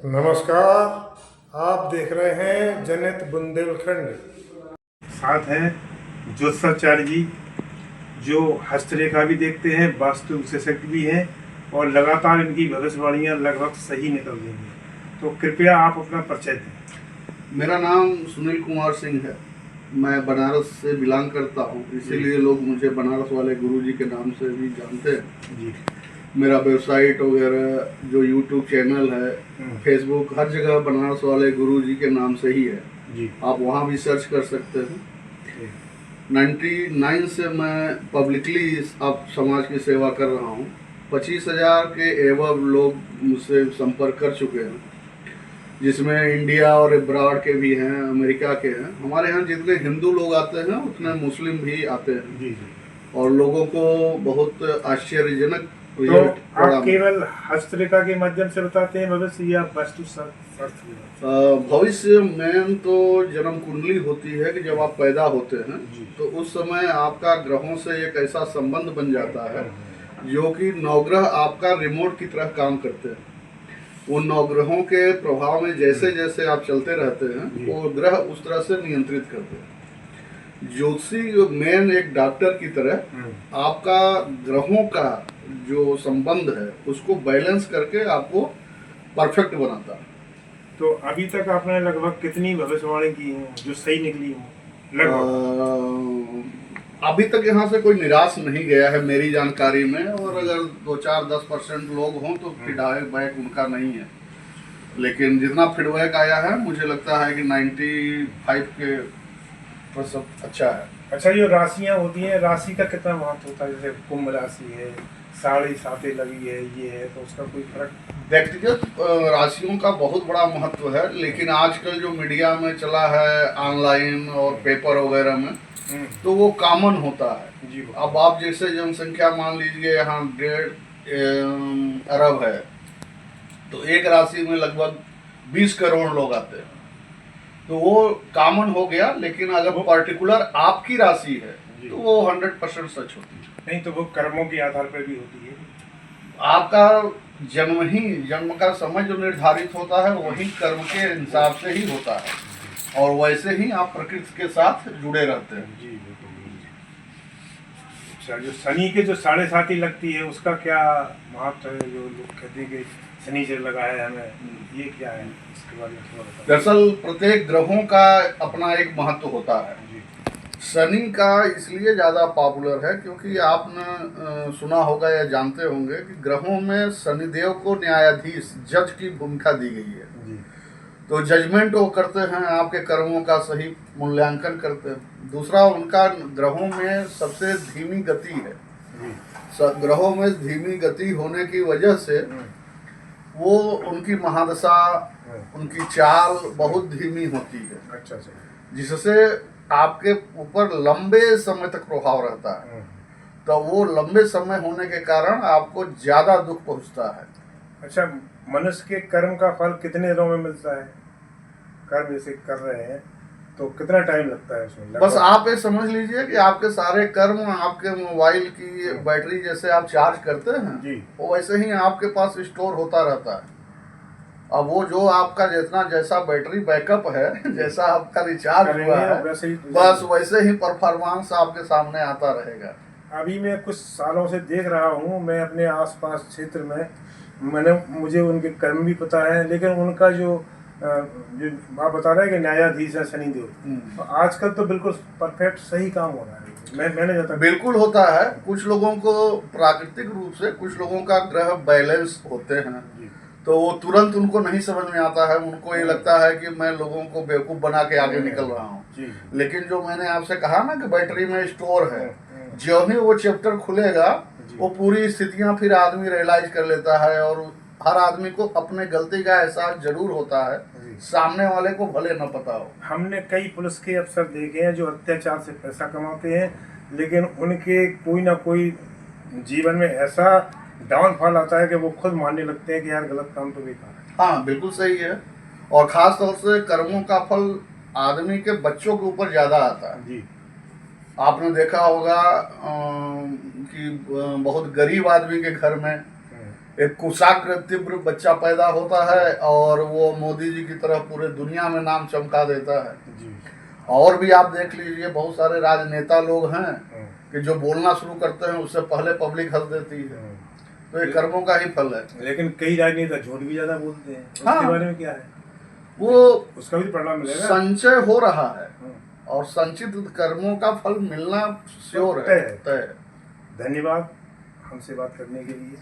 नमस्कार, आप देख रहे हैं जनहित बुंदेलखंड। साथ हैं ज्योतिषाचार्य जी, जो हस्तरेखा भी देखते हैं, वास्तु विशेषज्ञ भी हैं और लगातार इनकी भविष्यवाणियां लगभग सही निकल रही हैं। तो कृपया आप अपना परिचय दें। मेरा नाम सुनील कुमार सिंह है। मैं बनारस से बिलोंग करता हूँ, इसीलिए लोग मुझे बनारस वाले गुरुजी के नाम से भी जानते हैं जी। मेरा वेबसाइट वगैरह जो यूट्यूब चैनल है, फेसबुक, हर जगह बनारस वाले गुरुजी के नाम से ही है जी। आप वहाँ भी सर्च कर सकते हैं। 99 से मैं पब्लिकली आप समाज की सेवा कर रहा हूँ। 25,000 के एवं लोग मुझसे संपर्क कर चुके हैं, जिसमें इंडिया और अब्रॉड के भी हैं, अमेरिका के हैं। हमारे यहाँ जितने हिंदू लोग आते हैं उतने मुस्लिम भी आते हैं जी जी। और लोगों को बहुत आश्चर्यजनक तो आप केवल हस्तरेखा के माध्यम से बताते हैं भविष्य या वास्तु शास्त्र? भविष्य में तो जन्म कुंडली होती है कि जब आप पैदा होते हैं तो उस समय आपका ग्रहों से एक ऐसा संबंध बन जाता है जो कि नवग्रह आपका रिमोट की तरह काम करते हैं। उन नवग्रहों के प्रभाव में जैसे जैसे आप चलते रहते हैं वो ग्रह उस तरह से नियंत्रित करते हैं। ज्योतिषी मेन एक डॉक्टर की तरह आपका ग्रहों का जो संबंध है उसको बैलेंस करके आपको परफेक्ट बनाता है। तो अभी तक आपने लगभग कितनी भविष्यवाणी की हैं जो सही निकली हो लगभग? अभी तक यहाँ से कोई निराश नहीं गया है मेरी जानकारी में, और अगर 2-4-10% लोग हों तो फीडबैक उनका नहीं है, लेकिन जितना फीडबैक आया है मुझे लगता है कि 95 के % अच्छा है। अच्छा, जो राशियाँ होती हैं, राशि का कितना महत्व होता है? जैसे कुंभ राशि है, साढ़े सातें लगी है, ये है, तो उसका कोई फर्क? व्यक्तिगत राशियों का बहुत बड़ा महत्व है, लेकिन आजकल जो मीडिया में चला है ऑनलाइन और पेपर वगैरह में तो वो कॉमन होता है जी। अब आप जैसे जनसंख्या मान लीजिए यहाँ 1.5 अरब है, तो एक राशि में लगभग 20 करोड़ लोग आते हैं, तो वो कॉमन हो गया। लेकिन अगर पर्टिकुलर आपकी राशि है तो वो 100% सच होती है। नहीं तो वो कर्मों के आधार पर भी होती है। आपका जन्म का समय जो निर्धारित होता है वही कर्म के हिसाब से ही होता है और वैसे ही आप प्रकृति के साथ जुड़े रहते हैं जी। अच्छा, जो शनि के जो साढ़े साती लगती है उसका क्या महत्व है? जो लोग कहते हैं कि शनि से लगा है हमें, ये क्या है, इसके बारे में थोड़ा बताओ। दरअसल प्रत्येक ग्रहों का अपना एक महत्व होता है। शनि का इसलिए ज़्यादा पॉपुलर है क्योंकि आपने सुना होगा या जानते होंगे कि ग्रहों में शनिदेव को न्यायाधीश, जज की भूमिका दी गई है जी। तो जजमेंट वो करते हैं, आपके कर्मों का सही मूल्यांकन करते हैं। दूसरा, उनका ग्रहों में सबसे धीमी गति है। ग्रहों में धीमी गति होने की वजह से वो उनकी महादशा, उनकी चाल बहुत धीमी होती है। अच्छा, जिससे आपके ऊपर लंबे समय तक प्रभाव रहता है। तो वो लंबे समय होने के कारण आपको ज्यादा दुख पहुंचता है। अच्छा, मनुष्य के कर्म का फल कितने दिनों में मिलता है? कर्म जैसे कर रहे हैं तो कितना टाइम लगता है उसमें? बस आप ये समझ लीजिए कि आपके सारे कर्म आपके मोबाइल की बैटरी जैसे आप चार्ज करते हैं जी, वो वैसे ही आपके पास स्टोर होता रहता है। अब वो जो आपका जितना जैसा बैटरी बैकअप है, जैसा आपका रिचार्ज हुआ है, बस वैसे ही परफॉर्मेंस आपके सामने आता रहेगा। अभी मैं कुछ सालों से देख रहा हूँ, मैं अपने आसपास क्षेत्र में मुझे उनके कर्म भी पता है, लेकिन उनका जो आप बता रहे हैं कि न्यायाधीश है शनिदेव, तो आजकल तो बिल्कुल परफेक्ट सही काम हो रहा है। मैंने जाता बिल्कुल होता है। कुछ लोगों को प्राकृतिक रूप से, कुछ लोगों का ग्रह बैलेंस होते हैं तो वो तुरंत उनको नहीं समझ में आता है। उनको ये लगता है कि मैं लोगों को बेवकूफ़ बना के आगे निकल रहा हूँ। लेकिन जो मैंने आपसे कहा ना कि बैटरी में स्टोर है, जो ही वो चैप्टर खुलेगा वो पूरी स्थितियाँ फिर आदमी रियलाइज कर लेता है। और हर आदमी को अपने गलती का एहसास जरूर होता है, सामने वाले को भले न पता हो। हमने कई पुलिस के अफसर देखे हैं जो अत्याचार से पैसा कमाते हैं, लेकिन उनके कोई ना कोई जीवन में ऐसा डाउनफॉल आता है कि वो खुद मानने लगते हैं कि यार गलत काम तो बेकार है। हाँ, बिल्कुल सही है। और खास तौर से कर्मों का फल आदमी के बच्चों के ऊपर ज्यादा आता है जी। आपने देखा होगा कि बहुत गरीब आदमी के घर में एक कुशाग्र तीव्र बच्चा पैदा होता है और वो मोदी जी की तरह पूरे दुनिया में नाम चमका देता है। जी। और भी आप देख लीजिए, बहुत सारे राजनेता लोग हैं कि जो बोलना शुरू करते हैं उससे पहले पब्लिक हंस देती है। तो ये कर्मों का ही फल है। लेकिन कई राजनेता झूठ भी ज्यादा बोलते हैं, उसके हाँ। बारे में क्या है? वो उसका भी परिणाम मिलेगा। संचय हो रहा है और संचित कर्मों का फल मिलना श्योर है, तय है। तय है। धन्यवाद हमसे बात करने के लिए।